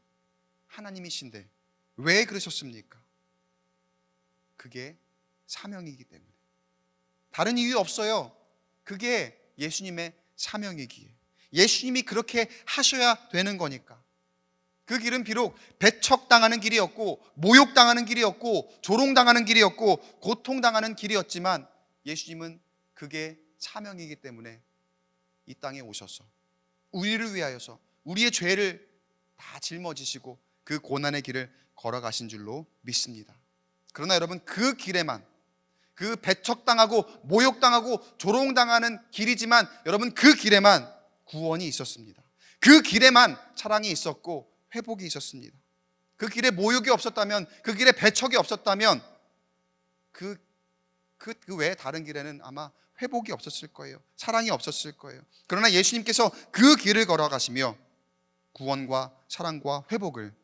하나님이신데 왜 그러셨습니까? 그게 사명이기 때문에. 다른 이유 없어요. 그게 예수님의 사명이기에. 예수님이 그렇게 하셔야 되는 거니까. 그 길은 비록 배척당하는 길이었고, 모욕당하는 길이었고, 조롱당하는 길이었고, 고통당하는 길이었지만 예수님은 그게 사명이기 때문에 이 땅에 오셔서 우리를 위하여서 우리의 죄를 다 짊어지시고 그 고난의 길을 걸어가신 줄로 믿습니다. 그러나 여러분, 그 길에만, 그 배척당하고 모욕당하고 조롱당하는 길이지만 여러분, 그 길에만 구원이 있었습니다. 그 길에만 사랑이 있었고 회복이 있었습니다. 그 길에 모욕이 없었다면, 그 길에 배척이 없었다면 그 외에 다른 길에는 아마 회복이 없었을 거예요. 사랑이 없었을 거예요. 그러나 예수님께서 그 길을 걸어가시며 구원과 사랑과 회복을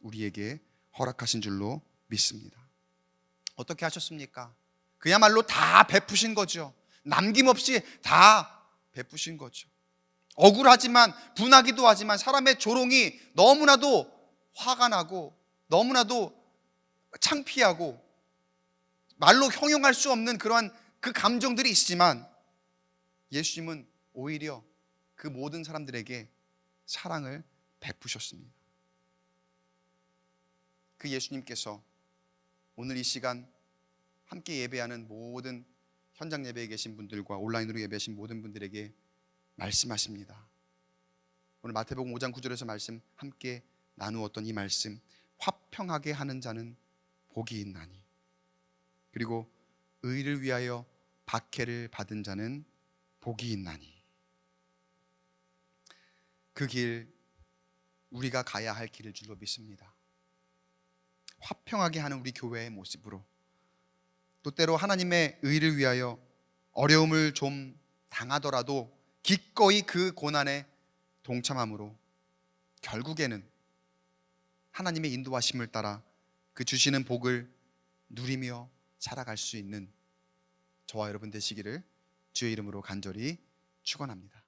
우리에게 허락하신 줄로 믿습니다. 어떻게 하셨습니까? 그야말로 다 베푸신 거죠. 남김없이 다 베푸신 거죠. 억울하지만, 분하기도 하지만 사람의 조롱이 너무나도 화가 나고 너무나도 창피하고 말로 형용할 수 없는 그러한 그 감정들이 있지만 예수님은 오히려 그 모든 사람들에게 사랑을 베푸셨습니다. 그 예수님께서 오늘 이 시간 함께 예배하는 모든 현장 예배에 계신 분들과 온라인으로 예배하신 모든 분들에게 말씀하십니다. 오늘 마태복음 5장 9절에서 말씀 함께 나누었던 이 말씀, 화평하게 하는 자는 복이 있나니, 그리고 의를 위하여 박해를 받은 자는 복이 있나니. 그 길, 우리가 가야 할 길을 줄로 믿습니다. 화평하게 하는 우리 교회의 모습으로, 또 때로 하나님의 의를 위하여 어려움을 좀 당하더라도 기꺼이 그 고난에 동참함으로 결국에는 하나님의 인도하심을 따라 그 주시는 복을 누리며 살아갈 수 있는 저와 여러분 되시기를 주의 이름으로 간절히 축원합니다.